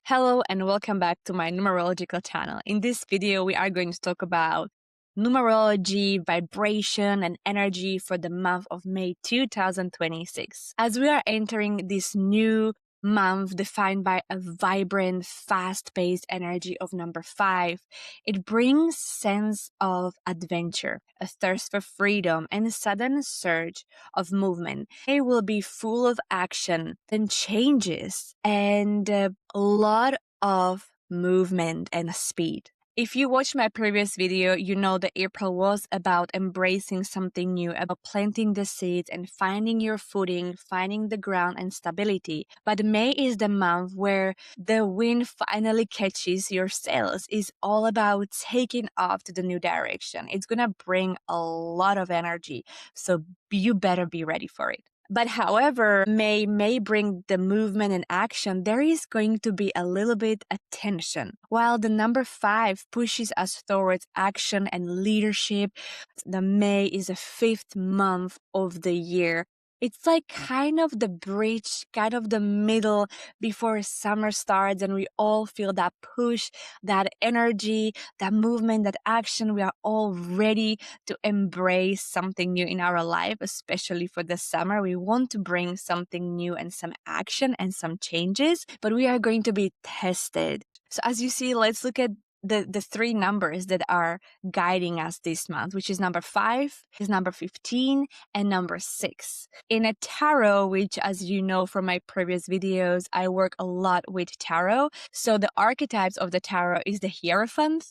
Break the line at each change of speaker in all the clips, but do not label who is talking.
Hello and welcome back to my numerological channel. In this video, we are going to talk about numerology, vibration, and energy for the month of May 2026. As we are entering this new month defined by a vibrant, fast-paced energy of number 5, it brings sense of adventure, a thirst for freedom, and a sudden surge of movement. It will be full of action and changes and a lot of movement and speed. If you watched my previous video, you know that April was about embracing something new, about planting the seeds and finding your footing, finding the ground and stability. But May is the month where the wind finally catches your sails. It's all about taking off to the new direction. It's gonna bring a lot of energy, so you better be ready for it. But however, may bring the movement and action, there is going to be a little bit of tension. While the number 5 pushes us towards action and leadership, the May is the 5th month of the year. It's like kind of the bridge, kind of the middle before summer starts, and we all feel that push, that energy, that movement, that action. We are all ready to embrace something new in our life, especially for the summer. We want to bring something new and some action and some changes, but we are going to be tested. So as you see, let's look at the three numbers that are guiding us this month, which is number 5, is number 15, and number 6. In a tarot, which as you know from my previous videos, I work a lot with tarot. So the archetypes of the tarot is the Hierophant,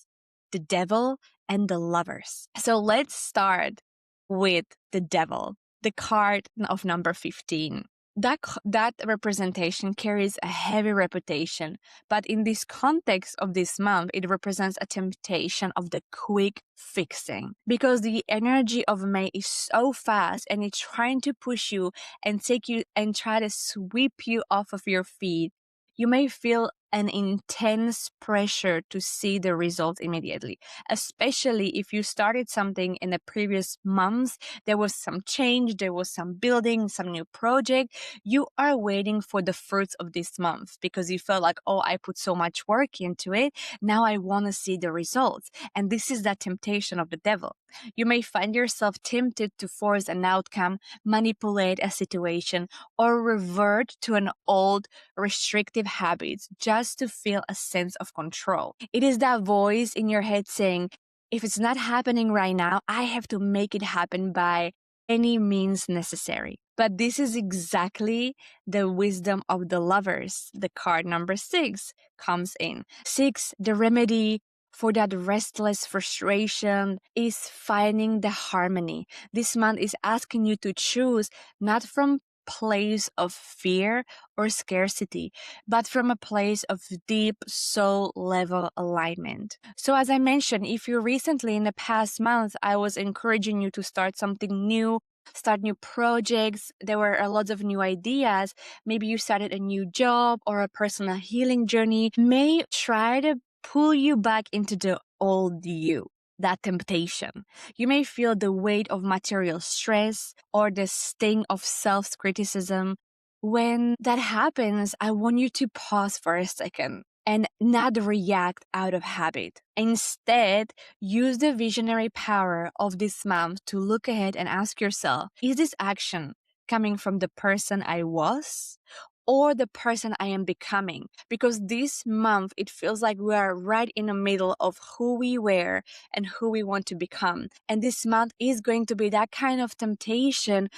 the Devil, and the Lovers. So let's start with the Devil, the card of number 15. That representation carries a heavy reputation, but in this context of this month, it represents a temptation of the quick fixing, because the energy of May is so fast and it's trying to push you and take you and try to sweep you off of your feet. You may feel an intense pressure to see the results immediately, especially if you started something in the previous months. There was some change, there was some building, some new project. You are waiting for the fruits of this month because you felt like, oh, I put so much work into it. Now I want to see the results. And this is that temptation of the devil. You may find yourself tempted to force an outcome, manipulate a situation, or revert to an old restrictive habits just to feel a sense of control. It is that voice in your head saying, if it's not happening right now, I have to make it happen by any means necessary. But this is exactly the wisdom of the Lovers. The card number 6 comes in. 6, the remedy for that restless frustration is finding the harmony. This month is asking you to choose not from place of fear or scarcity, but from a place of deep soul level alignment. So as I mentioned, if you recently in the past month, I was encouraging you to start something new, start new projects. There were a lot of new ideas. Maybe you started a new job or a personal healing journey. May try to pull you back into the old you. That temptation. You may feel the weight of material stress or the sting of self-criticism. When that happens, I want you to pause for a second and not react out of habit. Instead, use the visionary power of this month to look ahead and ask yourself, is this action coming from the person I was or the person I am becoming? Because this month, it feels like we are right in the middle of who we were and who we want to become. And this month is going to be that kind of temptation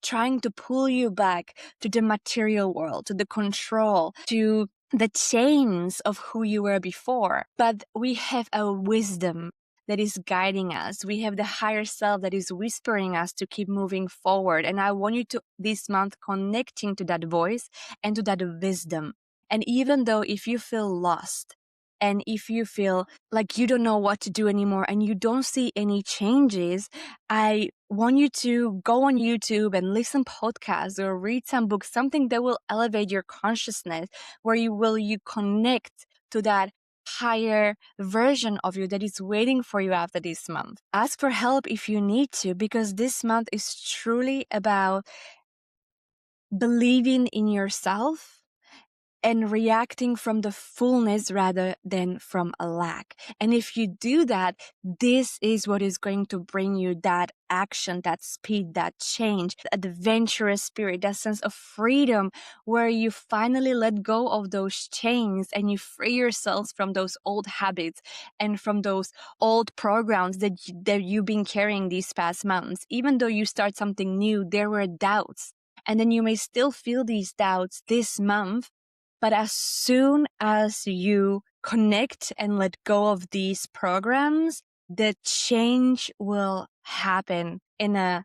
trying to pull you back to the material world, to the control, to the chains of who you were before. But we have a wisdom that is guiding us. We have the higher self that is whispering us to keep moving forward. And I want you to this month connecting to that voice and to that wisdom. And even though if you feel lost and if you feel like you don't know what to do anymore and you don't see any changes, I want you to go on YouTube and listen podcasts or read some books, something that will elevate your consciousness, where you connect to that higher version of you that is waiting for you after this month. Ask for help if you need to, because this month is truly about believing in yourself and reacting from the fullness rather than from a lack. And if you do that, this is what is going to bring you that action, that speed, that change, that adventurous spirit, that sense of freedom where you finally let go of those chains and you free yourselves from those old habits and from those old programs that you've been carrying these past months. Even though you start something new, there were doubts. And then you may still feel these doubts this month, but as soon as you connect and let go of these programs, the change will happen in a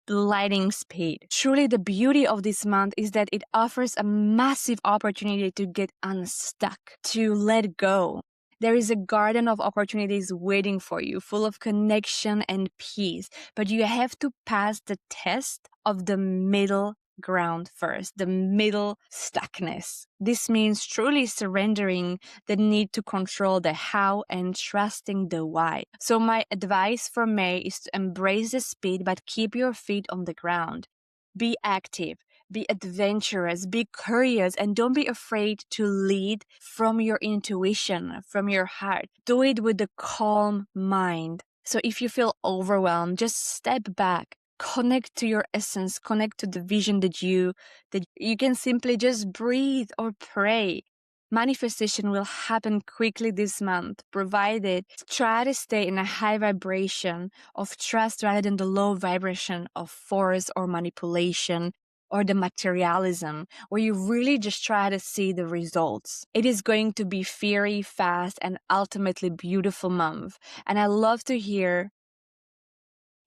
lightning speed. Truly, the beauty of this month is that it offers a massive opportunity to get unstuck, to let go. There is a garden of opportunities waiting for you, full of connection and peace, but you have to pass the test of the middle ground first, the middle stuckness. This means truly surrendering the need to control the how and trusting the why. So my advice for May is to embrace the speed, but keep your feet on the ground. Be active, be adventurous, be curious, and don't be afraid to lead from your intuition, from your heart. Do it with a calm mind. So if you feel overwhelmed, just step back. Connect to your essence, connect to the vision that you can simply just breathe or pray. Manifestation will happen quickly this month, provided try to stay in a high vibration of trust rather than the low vibration of force or manipulation or the materialism, where you really just try to see the results. It is going to be fiery, fast, and ultimately beautiful month. And I love to hear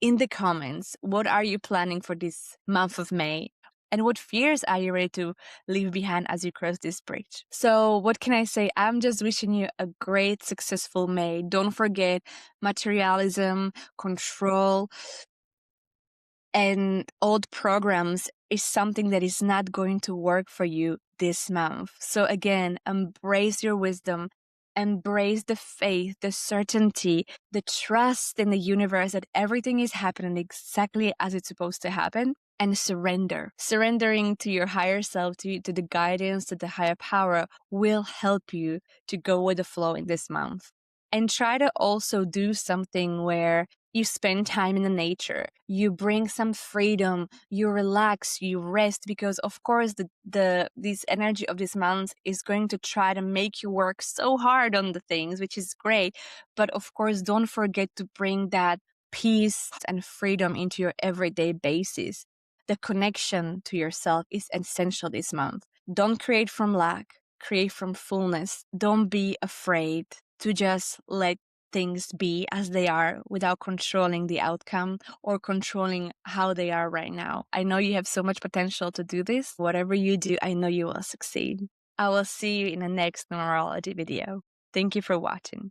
in the comments, what are you planning for this month of May? And what fears are you ready to leave behind as you cross this bridge? So what can I say? I'm just wishing you a great, successful May. Don't forget materialism, control, and old programs is something that is not going to work for you this month. So again, embrace your wisdom, embrace the faith, the certainty, the trust in the universe that everything is happening exactly as it's supposed to happen, and surrender. Surrendering to your higher self, to the guidance, to the higher power will help you to go with the flow in this month. And try to also do something where you spend time in the nature, you bring some freedom, you relax, you rest, because of course this energy of this month is going to try to make you work so hard on the things, which is great. But of course, don't forget to bring that peace and freedom into your everyday basis. The connection to yourself is essential this month. Don't create from lack, create from fullness. Don't be afraid to just let things be as they are without controlling the outcome or controlling how they are right now. I know you have so much potential to do this. Whatever you do, I know you will succeed. I will see you in the next numerology video. Thank you for watching.